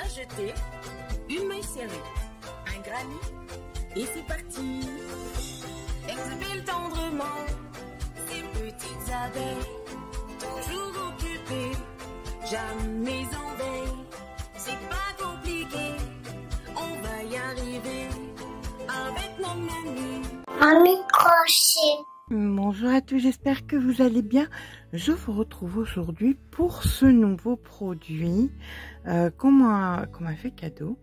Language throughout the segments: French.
jeter, une main serrée, un granit, et c'est parti. Exhibile tendrement ces petites abeilles, toujours occupées, jamais en veille. C'est pas compliqué, on va y arriver avec nos menus. Un microchet. Bonjour à tous, j'espère que vous allez bien. Je vous retrouve aujourd'hui pour ce nouveau produit qu'on m'a fait cadeau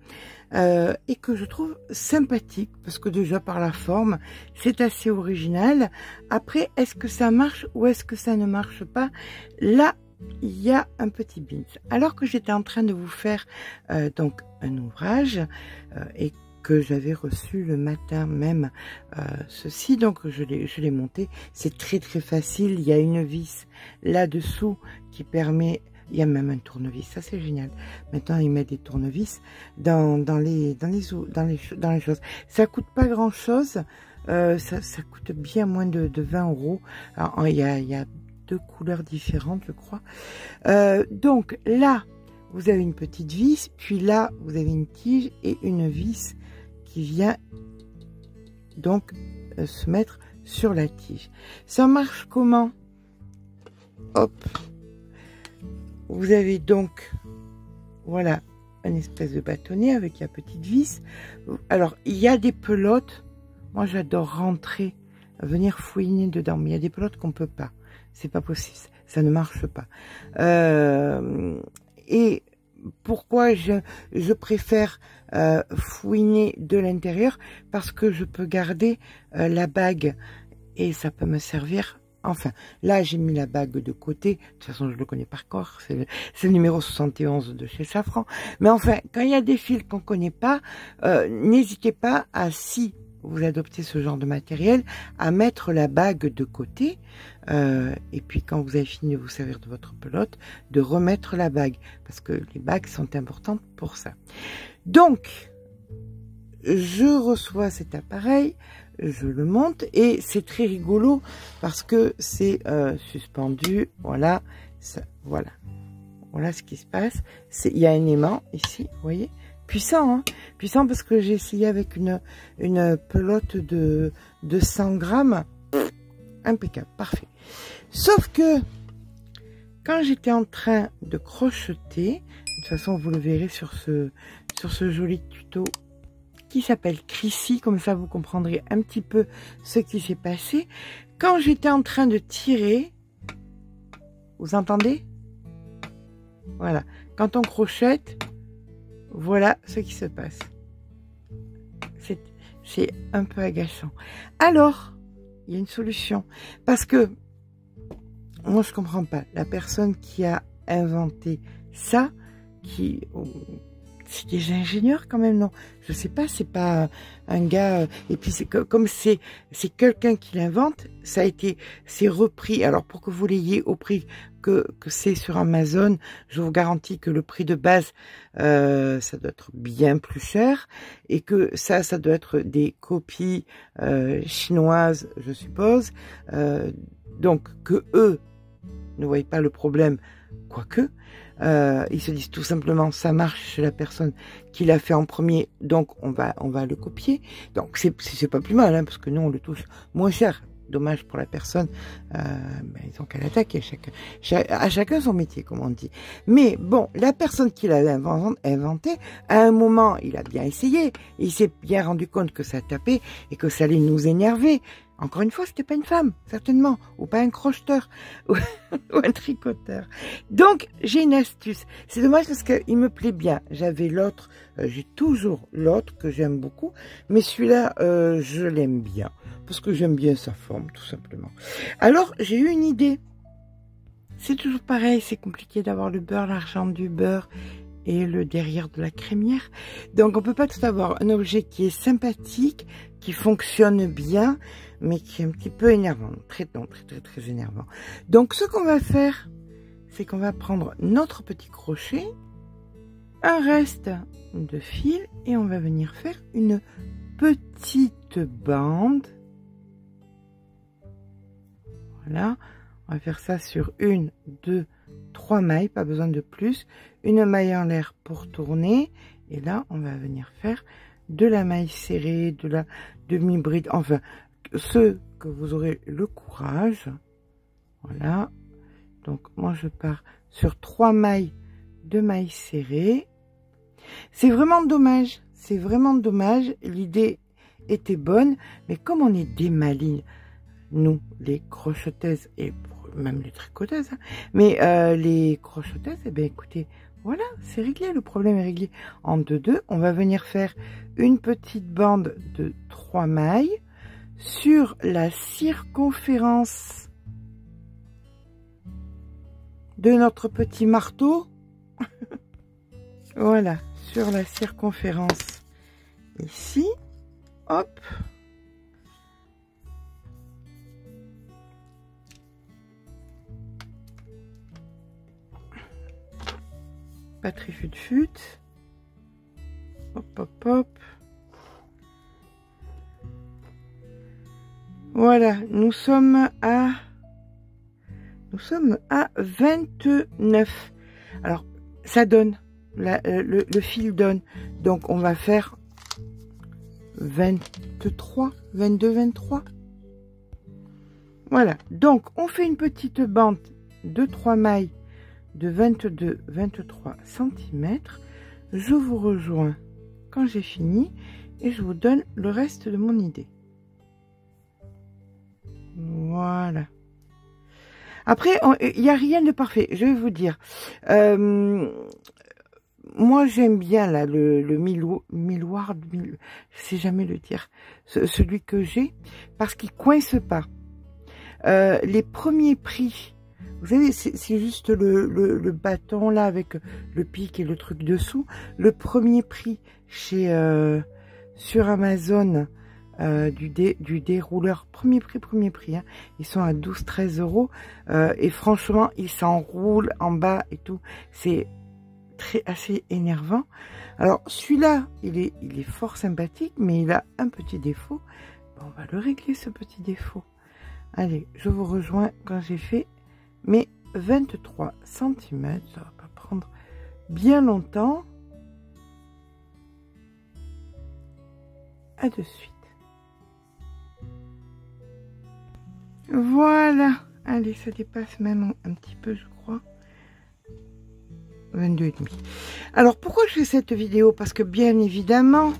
et que je trouve sympathique parce que déjà par la forme, c'est assez original. Après, est-ce que ça marche ou est-ce que ça ne marche pas? Là, il y a un petit bins. Alors que j'étais en train de vous faire donc un ouvrage et que j'avais reçu le matin même ceci, donc je l'ai monté. C'est très facile. Il y a une vis là-dessous qui permet, il y a même un tournevis, ça c'est génial. Maintenant ils mettent des tournevis dans les choses. Ça coûte pas grand chose, ça coûte bien moins de 20 €. Alors, il y a deux couleurs différentes, je crois. Donc là vous avez une petite vis, puis là vous avez une tige et une vis qui vient donc se mettre sur la tige. Ça marche comment? Hop, vous avez donc voilà un espèce de bâtonnet avec la petite vis. Alors il y a des pelotes, moi j'adore rentrer, venir fouiner dedans, mais il y a des pelotes qu'on peut pas, c'est pas possible, ça ne marche pas. Et pourquoi je préfère fouiner de l'intérieur? Parce que je peux garder la bague et ça peut me servir. Enfin, là j'ai mis la bague de côté, de toute façon je le connais par cœur, c'est le numéro 71 de chez Safran. Mais enfin, quand il y a des fils qu'on connaît pas, n'hésitez pas à, si vous adoptez ce genre de matériel, à mettre la bague de côté, et puis quand vous avez fini de vous servir de votre pelote, de remettre la bague, parce que les bagues sont importantes pour ça. Donc, je reçois cet appareil, je le monte, et c'est très rigolo, parce que c'est suspendu, voilà, ça, voilà ce qui se passe. Il y a un aimant ici, vous voyez, puissant, hein, puissant, parce que j'ai essayé avec une pelote de 100 grammes, impeccable, parfait. Sauf que quand j'étais en train de crocheter, de toute façon vous le verrez sur ce joli tuto qui s'appelle Chrissy, comme ça vous comprendrez un petit peu ce qui s'est passé. Quand j'étais en train de tirer, vous entendez? Voilà, quand on crochette, voilà ce qui se passe. C'est un peu agaçant. Alors, il y a une solution. Parce que, moi je comprends pas. La personne qui a inventé ça, c'est des ingénieurs quand même, non? Je sais pas, c'est pas un gars. Et puis c'est comme c'est quelqu'un qui l'invente, c'est repris. Alors pour que vous l'ayez au prix que c'est sur Amazon, je vous garantis que le prix de base, ça doit être bien plus cher, et que ça doit être des copies chinoises, je suppose. Donc que eux ne voient pas le problème, quoique. Ils se disent tout simplement ça marche chez la personne qui l'a fait en premier, donc on va le copier. Donc c'est pas plus mal, hein, parce que nous on le touche moins cher. Dommage pour la personne, ils ont qu'à l'attaquer, à chacun son métier, comme on dit. Mais bon, la personne qui l'a inventé, à un moment, il a bien essayé, il s'est bien rendu compte que ça tapait et que ça allait nous énerver. Encore une fois, c'était pas une femme, certainement, ou pas un crocheteur, ou un tricoteur. Donc, j'ai une astuce. C'est dommage parce qu'il me plaît bien. J'avais l'autre, j'ai toujours l'autre que j'aime beaucoup, mais celui-là, je l'aime bien, parce que j'aime bien sa forme, tout simplement. Alors, j'ai eu une idée. C'est toujours pareil, c'est compliqué d'avoir le beurre, l'argent du beurre et le derrière de la crémière. Donc, on peut pas tout avoir. Un objet qui est sympathique, qui fonctionne bien, mais qui est un petit peu énervant, très énervant. Donc ce qu'on va faire, c'est qu'on va prendre notre petit crochet, un reste de fil, et on va venir faire une petite bande. Voilà, on va faire ça sur 1, 2, 3 mailles, pas besoin de plus, une maille en l'air pour tourner, et là on va venir faire de la maille serrée, de la demi-bride, enfin ce que vous aurez le courage. Voilà, donc moi je pars sur 3 mailles de mailles serrées. C'est vraiment dommage, l'idée était bonne, mais comme on est des malines, nous les crocheteuses et même les tricoteuses, hein, mais les crocheteuses, eh bien écoutez, voilà, c'est réglé, le problème est réglé. En 2-2, on va venir faire une petite bande de 3 mailles sur la circonférence de notre petit marteau. Voilà, sur la circonférence ici, hop. Pas très fut. Hop, hop, hop. Voilà, nous sommes à 29. Alors, ça donne, le fil donne. Donc, on va faire 23, 22, 23. Voilà, donc, on fait une petite bande de 3 mailles de 22-23 cm. Je vous rejoins quand j'ai fini et je vous donne le reste de mon idée. Voilà. Après, il n'y a rien de parfait. Je vais vous dire. Moi, j'aime bien là le Millward, je sais jamais le dire, celui que j'ai, parce qu'il coince pas. Les premiers prix, vous savez, c'est juste le bâton là avec le pic et le truc dessous. Le premier prix chez sur Amazon du dérouleur, premier prix, hein, ils sont à 12-13 euros et franchement, ils s'enroulent en bas et tout. C'est assez énervant. Alors celui-là, il est fort sympathique, mais il a un petit défaut. Bon, on va le régler ce petit défaut. Allez, je vous rejoins quand j'ai fait mes 23 cm. Ça va pas prendre bien longtemps. À de suite. Voilà. Allez, ça dépasse même un petit peu, je crois. 22,5. Alors, pourquoi je fais cette vidéo? Parce que bien évidemment,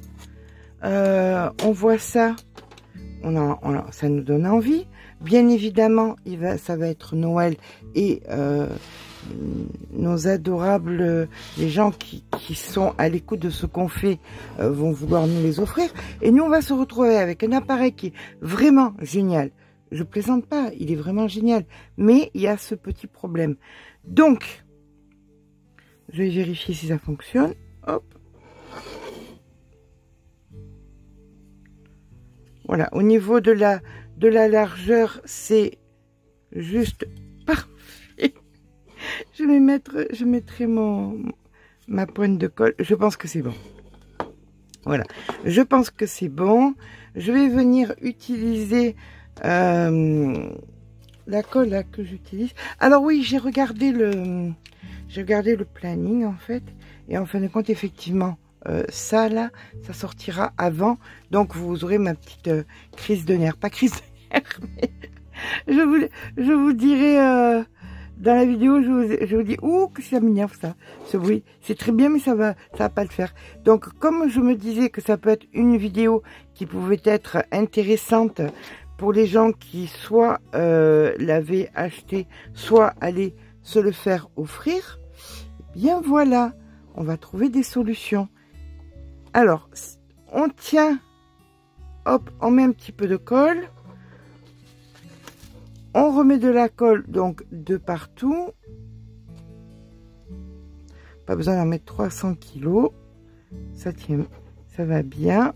on voit ça. Ça nous donne envie. Bien évidemment, ça va être Noël et nos adorables, les gens qui sont à l'écoute de ce qu'on fait vont vouloir nous les offrir. Et nous, on va se retrouver avec un appareil qui est vraiment génial. Je plaisante pas, il est vraiment génial. Mais il y a ce petit problème. Donc, je vais vérifier si ça fonctionne. Hop. Voilà, au niveau de la largeur, c'est juste parfait. Je mettrai ma pointe de colle. Je pense que c'est bon. Voilà, je pense que c'est bon. Je vais venir utiliser la colle là que j'utilise. Alors oui, j'ai regardé le planning en fait, et en fin de compte, effectivement, ça là, ça sortira avant, donc vous aurez ma petite crise de nerfs, pas crise de nerfs, mais je vous dirai dans la vidéo, je vous dis, ouh, que ça m'énerve ça, ce bruit, c'est très bien, mais ça va pas le faire. Donc comme je me disais que ça peut être une vidéo qui pouvait être intéressante pour les gens qui soit l'avaient acheté, soit allaient se le faire offrir, eh bien voilà, on va trouver des solutions. Alors, on tient, hop, on met un petit peu de colle, on remet de la colle donc de partout, pas besoin d'en mettre 300 kg, ça tient, ça va bien.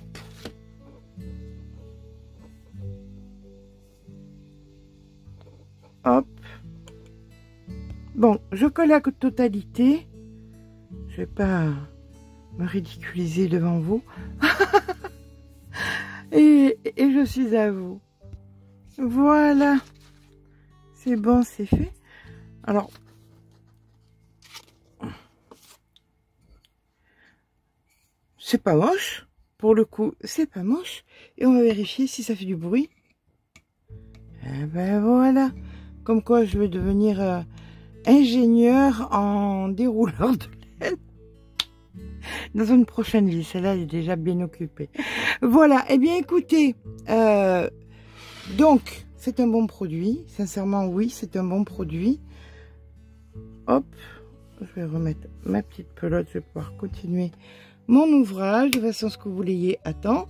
Hop. Bon, je colle la totalité. Je vais pas me ridiculiser devant vous. et je suis à vous. Voilà. C'est bon, c'est fait. Alors, c'est pas moche. Pour le coup, c'est pas moche. Et on va vérifier si ça fait du bruit. Et ben voilà. Comme quoi, je vais devenir ingénieur en dérouleur de laine. Dans une prochaine vie. Celle-là, elle est déjà bien occupée. Voilà. Eh bien, écoutez. Donc, c'est un bon produit. Sincèrement, oui, c'est un bon produit. Hop. Je vais remettre ma petite pelote. Je vais pouvoir continuer mon ouvrage de façon à ce que vous l'ayez à temps.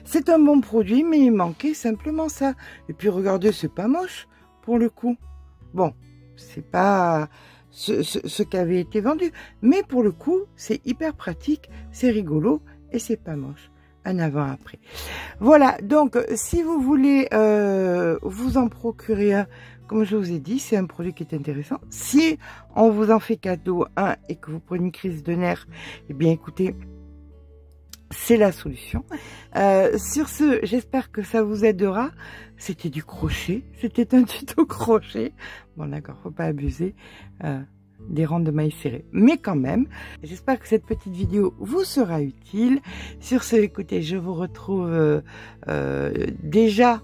C'est un bon produit, mais il manquait simplement ça. Et puis, regardez, c'est pas moche pour le coup. Bon, c'est pas ce qui avait été vendu. Mais pour le coup, c'est hyper pratique, c'est rigolo et c'est pas moche. Un avant-après. Voilà, donc si vous voulez vous en procurer un, comme je vous ai dit, c'est un produit qui est intéressant. Si on vous en fait cadeau un et que vous prenez une crise de nerfs, eh bien écoutez, c'est la solution. Sur ce, j'espère que ça vous aidera. C'était du crochet, c'était un tuto crochet. Bon d'accord, faut pas abuser des rangs de mailles serrées, mais quand même, j'espère que cette petite vidéo vous sera utile. Sur ce, écoutez, je vous retrouve déjà.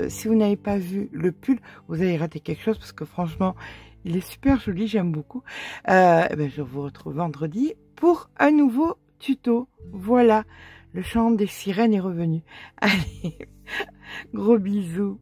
Si vous n'avez pas vu le pull, vous avez raté quelque chose parce que franchement, il est super joli, j'aime beaucoup. Ben, je vous retrouve vendredi pour un nouveau tuto. Voilà, le chant des sirènes est revenu. Allez, gros bisous.